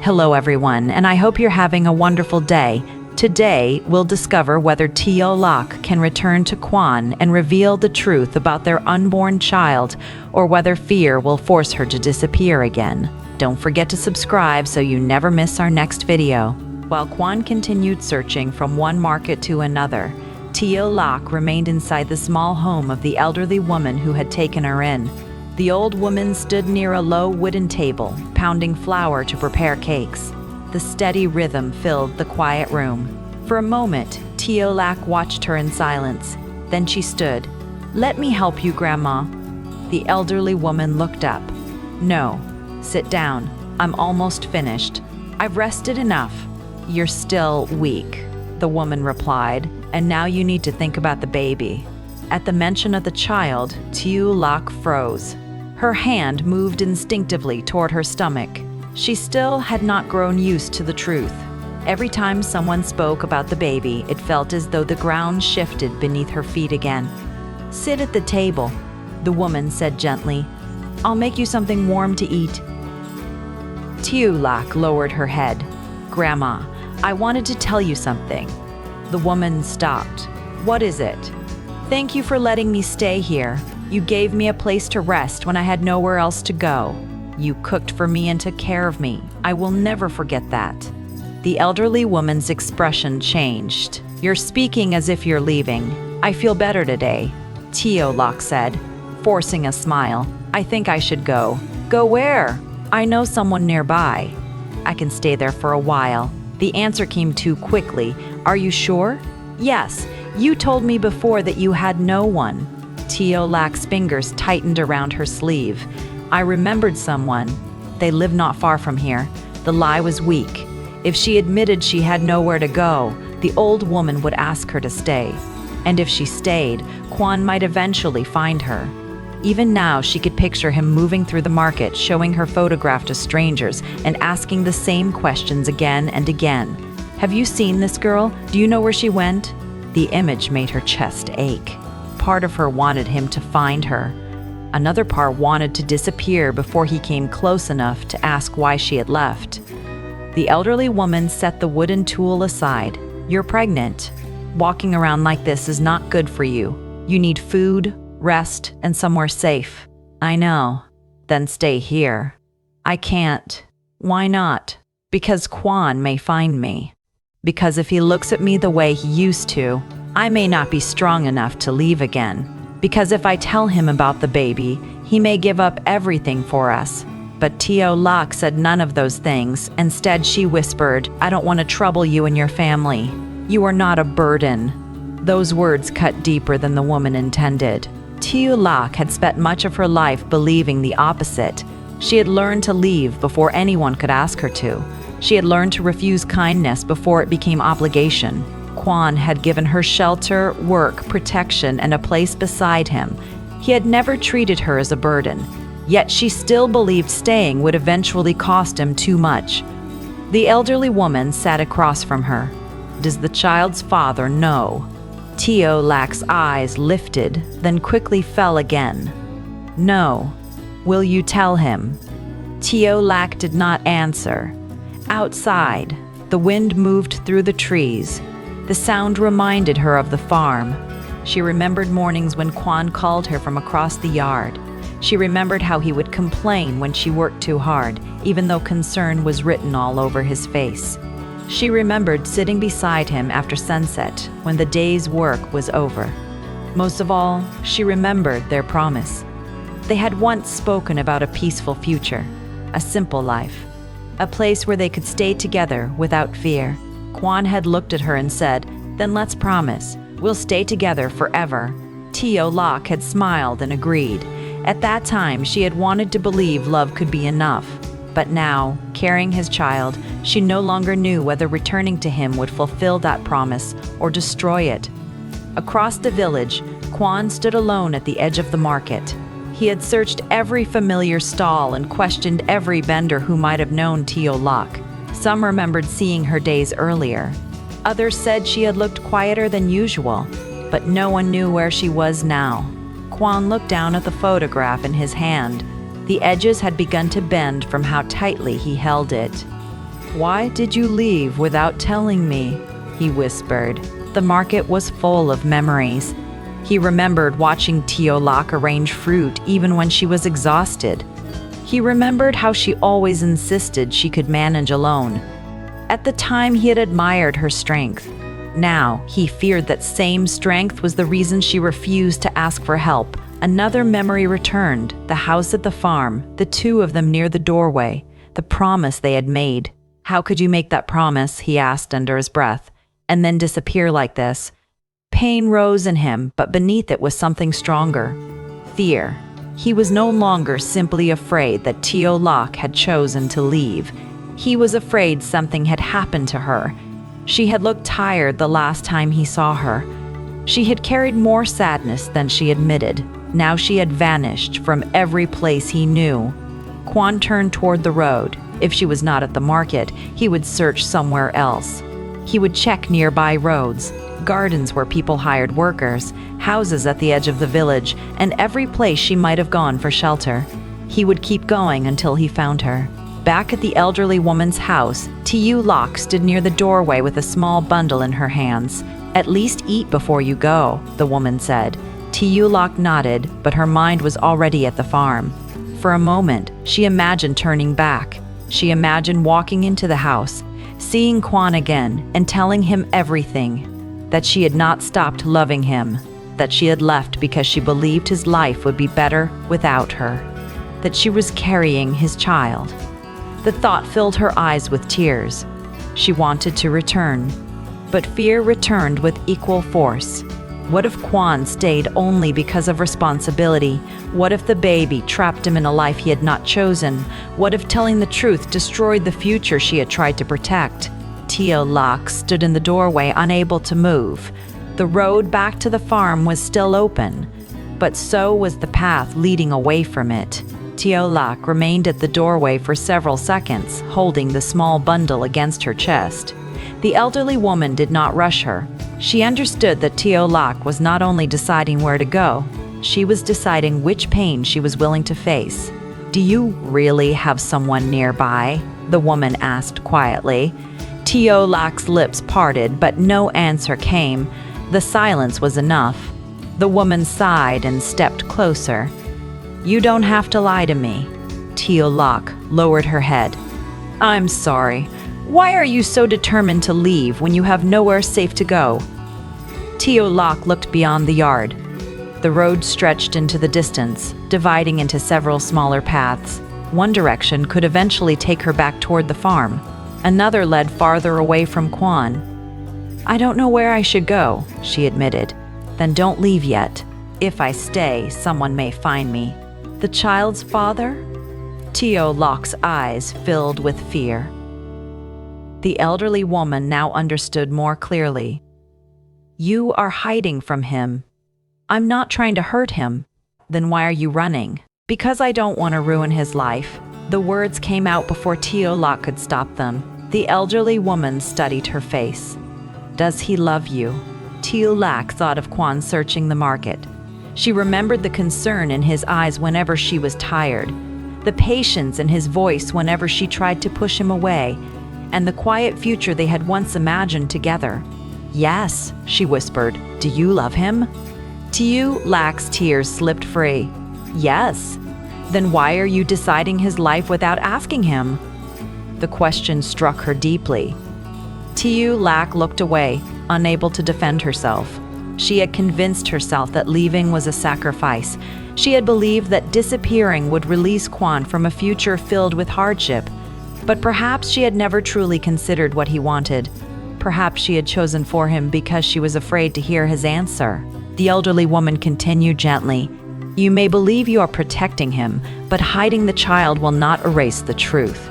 Hello everyone, and I hope you're having a wonderful day. Today, we'll discover whether Tieu Lac can return to Quan and reveal the truth about their unborn child, or whether fear will force her to disappear again. Don't forget to subscribe so you never miss our next video. While Quan continued searching from one market to another, Tieu Lac remained inside the small home of the elderly woman who had taken her in. The old woman stood near a low wooden table, pounding flour to prepare cakes. The steady rhythm filled the quiet room. For a moment, Tieu Lac watched her in silence. Then she stood. "Let me help you, Grandma." The elderly woman looked up. "No, sit down. I'm almost finished. I've rested enough." "You're still weak," the woman replied, "and now you need to think about the baby." At the mention of the child, Tieu Lac froze. Her hand moved instinctively toward her stomach. She still had not grown used to the truth. Every time someone spoke about the baby, it felt as though the ground shifted beneath her feet again. "Sit at the table," the woman said gently. "I'll make you something warm to eat." Tieu Lac lowered her head. "Grandma, I wanted to tell you something." The woman stopped. "What is it?" "Thank you for letting me stay here. You gave me a place to rest when I had nowhere else to go. You cooked for me and took care of me. I will never forget that." The elderly woman's expression changed. "You're speaking as if you're leaving. I feel better today," Tieu Lac said, forcing a smile. "I think I should go." "Go where?" "I know someone nearby. I can stay there for a while." The answer came too quickly. "Are you sure?" "Yes. You told me before that you had no one." Tieu Lac's fingers tightened around her sleeve. "I remembered someone. They live not far from here." The lie was weak. If she admitted she had nowhere to go, the old woman would ask her to stay. And if she stayed, Quan might eventually find her. Even now, she could picture him moving through the market, showing her photograph to strangers and asking the same questions again and again. "Have you seen this girl? Do you know where she went?" The image made her chest ache. Part of her wanted him to find her. Another part wanted to disappear before he came close enough to ask why she had left. The elderly woman set the wooden tool aside. "You're pregnant. Walking around like this is not good for you. You need food, rest, and somewhere safe." "I know." "Then stay here." "I can't." "Why not?" "Because Quan may find me. Because if he looks at me the way he used to, I may not be strong enough to leave again. Because if I tell him about the baby, he may give up everything for us." But Tieu Lac said none of those things. Instead, she whispered, "I don't want to trouble you and your family. You are not a burden." Those words cut deeper than the woman intended. Tieu Lac had spent much of her life believing the opposite. She had learned to leave before anyone could ask her to. She had learned to refuse kindness before it became obligation. Quan had given her shelter, work, protection, and a place beside him. He had never treated her as a burden. Yet she still believed staying would eventually cost him too much. The elderly woman sat across from her. "Does the child's father know?" Tieu Lac's eyes lifted, then quickly fell again. "No." "Will you tell him?" Tieu Lac did not answer. Outside, the wind moved through the trees. The sound reminded her of the farm. She remembered mornings when Quan called her from across the yard. She remembered how he would complain when she worked too hard, even though concern was written all over his face. She remembered sitting beside him after sunset, when the day's work was over. Most of all, she remembered their promise. They had once spoken about a peaceful future, a simple life, a place where they could stay together without fear. Quan had looked at her and said, "Then let's promise. We'll stay together forever." Tieu Lac had smiled and agreed. At that time, she had wanted to believe love could be enough. But now, carrying his child, she no longer knew whether returning to him would fulfill that promise or destroy it. Across the village, Quan stood alone at the edge of the market. He had searched every familiar stall and questioned every vendor who might have known Tieu Lac. Some remembered seeing her days earlier. Others said she had looked quieter than usual, but no one knew where she was now. Quan looked down at the photograph in his hand. The edges had begun to bend from how tightly he held it. "Why did you leave without telling me?" he whispered. The market was full of memories. He remembered watching Tieu Lac arrange fruit even when she was exhausted. He remembered how she always insisted she could manage alone. At the time, he had admired her strength. Now, he feared that same strength was the reason she refused to ask for help. Another memory returned, the house at the farm, the two of them near the doorway, the promise they had made. "How could you make that promise?" he asked under his breath, "and then disappear like this?" Pain rose in him, but beneath it was something stronger. Fear. He was no longer simply afraid that Tieu Lac had chosen to leave. He was afraid something had happened to her. She had looked tired the last time he saw her. She had carried more sadness than she admitted. Now she had vanished from every place he knew. Quan turned toward the road. If she was not at the market, he would search somewhere else. He would check nearby roads, gardens where people hired workers, houses at the edge of the village, and every place she might have gone for shelter. He would keep going until he found her. Back at the elderly woman's house, Tieu Lac stood near the doorway with a small bundle in her hands. "At least eat before you go," the woman said. Tieu Lac nodded, but her mind was already at the farm. For a moment, she imagined turning back. She imagined walking into the house, seeing Quan again, and telling him everything. That she had not stopped loving him. That she had left because she believed his life would be better without her. That she was carrying his child. The thought filled her eyes with tears. She wanted to return, but fear returned with equal force. What if Quan stayed only because of responsibility? What if the baby trapped him in a life he had not chosen? What if telling the truth destroyed the future she had tried to protect? Tieu Lac stood in the doorway, unable to move. The road back to the farm was still open, but so was the path leading away from it. Tieu Lac remained at the doorway for several seconds, holding the small bundle against her chest. The elderly woman did not rush her. She understood that Tieu Lac was not only deciding where to go, she was deciding which pain she was willing to face. "Do you really have someone nearby?" the woman asked quietly. Tieu Lac's lips parted, but no answer came. The silence was enough. The woman sighed and stepped closer. "You don't have to lie to me." Tieu Lac lowered her head. "I'm sorry. Why are you so determined to leave when you have nowhere safe to go?" Tieu Lac looked beyond the yard. The road stretched into the distance, dividing into several smaller paths. One direction could eventually take her back toward the farm. Another led farther away from Quan. "I don't know where I should go," she admitted. "Then don't leave yet. If I stay, someone may find me." "The child's father?" Tieu Lac's eyes filled with fear. The elderly woman now understood more clearly. "You are hiding from him." "I'm not trying to hurt him." "Then why are you running?" "Because I don't want to ruin his life." The words came out before Tieu Lac could stop them. The elderly woman studied her face. "Does he love you?" Tieu Lac thought of Quan searching the market. She remembered the concern in his eyes whenever she was tired, the patience in his voice whenever she tried to push him away, and the quiet future they had once imagined together. "Yes," she whispered. "Do you love him?" Tieu Lac's tears slipped free. "Yes." "Then why are you deciding his life without asking him?" The question struck her deeply. Tieu Lac looked away, unable to defend herself. She had convinced herself that leaving was a sacrifice. She had believed that disappearing would release Quan from a future filled with hardship. But perhaps she had never truly considered what he wanted. Perhaps she had chosen for him because she was afraid to hear his answer. The elderly woman continued gently. "You may believe you are protecting him, but hiding the child will not erase the truth."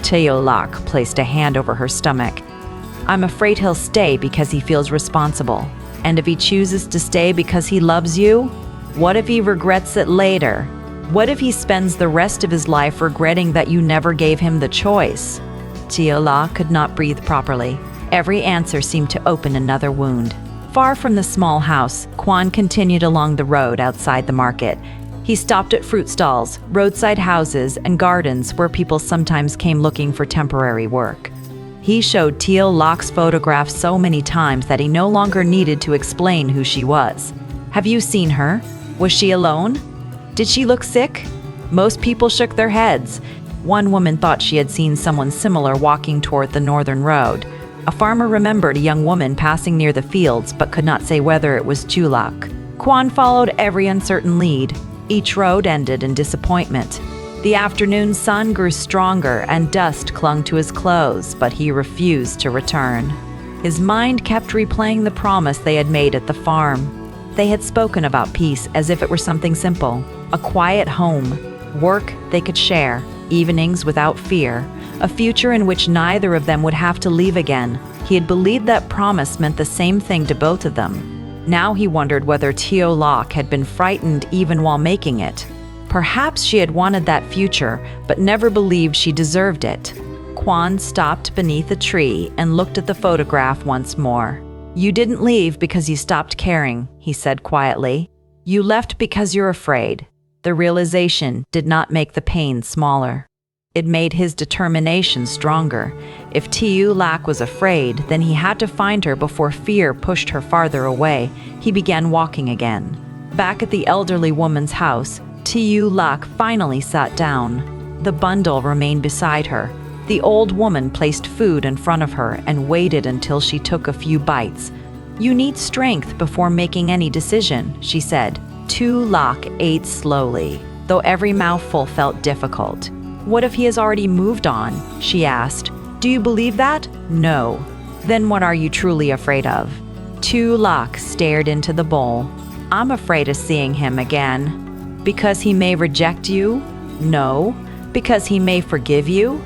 Tieu Lac placed a hand over her stomach. "I'm afraid he'll stay because he feels responsible. And if he chooses to stay because he loves you, what if he regrets it later? What if he spends the rest of his life regretting that you never gave him the choice?" Tieu Lac could not breathe properly. Every answer seemed to open another wound. Far from the small house, Quan continued along the road outside the market. He stopped at fruit stalls, roadside houses, and gardens where people sometimes came looking for temporary work. He showed Tieu Lac's photograph so many times that he no longer needed to explain who she was. Have you seen her? Was she alone? Did she look sick? Most people shook their heads. One woman thought she had seen someone similar walking toward the northern road. A farmer remembered a young woman passing near the fields but could not say whether it was Tieu Lac. Quan followed every uncertain lead. Each road ended in disappointment. The afternoon sun grew stronger and dust clung to his clothes, but he refused to return. His mind kept replaying the promise they had made at the farm. They had spoken about peace as if it were something simple. A quiet home, work they could share, evenings without fear, a future in which neither of them would have to leave again. He had believed that promise meant the same thing to both of them. Now he wondered whether Tieu Lac had been frightened even while making it. Perhaps she had wanted that future, but never believed she deserved it. Quan stopped beneath a tree and looked at the photograph once more. "You didn't leave because you stopped caring," he said quietly. "You left because you're afraid." The realization did not make the pain smaller. It made his determination stronger. If Tieu Lac was afraid, then he had to find her before fear pushed her farther away. He began walking again. Back at the elderly woman's house, Tieu Lac finally sat down. The bundle remained beside her. The old woman placed food in front of her and waited until she took a few bites. "You need strength before making any decision," she said. Tieu Lac ate slowly, though every mouthful felt difficult. "What if he has already moved on?" she asked. "Do you believe that?" "No." "Then what are you truly afraid of?" Tieu Lac stared into the bowl. "I'm afraid of seeing him again." "Because he may reject you?" "No." "Because he may forgive you?"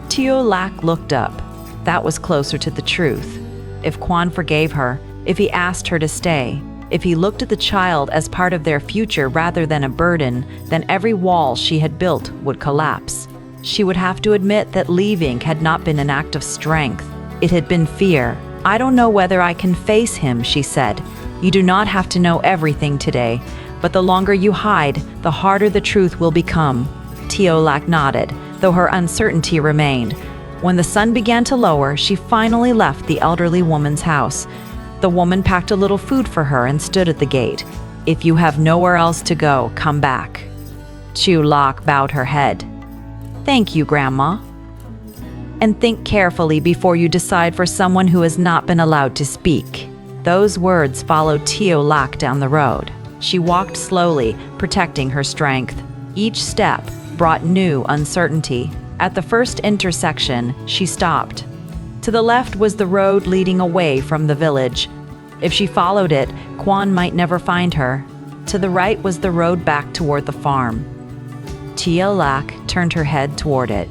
Tieu Lac looked up. That was closer to the truth. If Quan forgave her, if he asked her to stay, if he looked at the child as part of their future rather than a burden, then every wall she had built would collapse. She would have to admit that leaving had not been an act of strength. It had been fear. "I don't know whether I can face him," she said. "You do not have to know everything today, but the longer you hide, the harder the truth will become." Tieu Lac nodded, though her uncertainty remained. When the sun began to lower, she finally left the elderly woman's house. The woman packed a little food for her and stood at the gate. "If you have nowhere else to go, come back." Tieu Lac bowed her head. "Thank you, Grandma. And think carefully before you decide for someone who has not been allowed to speak." Those words followed Tieu Lac down the road. She walked slowly, protecting her strength. Each step brought new uncertainty. At the first intersection, she stopped. To the left was the road leading away from the village. If she followed it, Quan might never find her. To the right was the road back toward the farm. Tieu Lac turned her head toward it.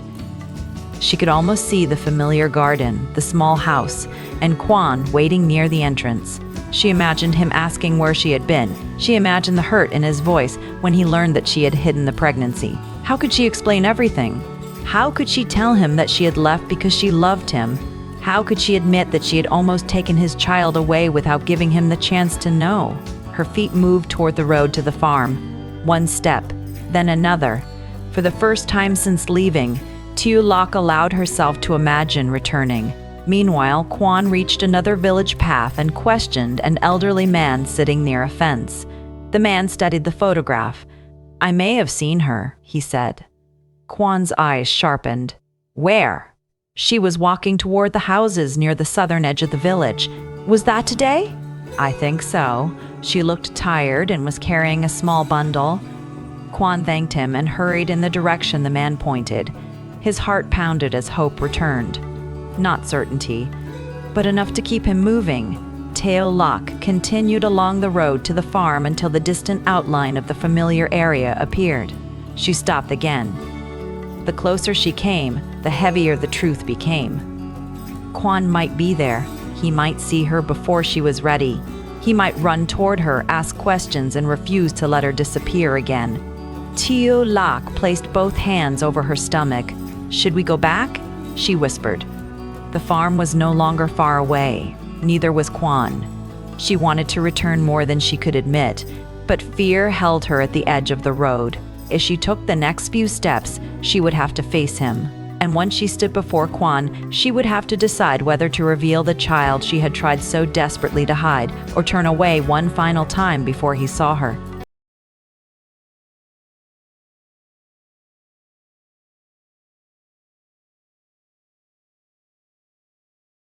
She could almost see the familiar garden, the small house, and Quan waiting near the entrance. She imagined him asking where she had been. She imagined the hurt in his voice when he learned that she had hidden the pregnancy. How could she explain everything? How could she tell him that she had left because she loved him? How could she admit that she had almost taken his child away without giving him the chance to know? Her feet moved toward the road to the farm. One step, then another. For the first time since leaving, Tieu Lac allowed herself to imagine returning. Meanwhile, Quan reached another village path and questioned an elderly man sitting near a fence. The man studied the photograph. "I may have seen her," he said. Quan's eyes sharpened. "Where?" "She was walking toward the houses near the southern edge of the village." "Was that today?" "I think so. She looked tired and was carrying a small bundle." Quan thanked him and hurried in the direction the man pointed. His heart pounded as hope returned. Not certainty, but enough to keep him moving. Tieu Lac continued along the road to the farm until the distant outline of the familiar area appeared. She stopped again. The closer she came, the heavier the truth became. Quan might be there. He might see her before she was ready. He might run toward her, ask questions, and refuse to let her disappear again. Tieu Lac placed both hands over her stomach. "Should we go back?" she whispered. The farm was no longer far away. Neither was Quan. She wanted to return more than she could admit, but fear held her at the edge of the road. If she took the next few steps, she would have to face him. And and once she stood before Quan, she would have to decide whether to reveal the child she had tried so desperately to hide or turn away one final time before he saw her.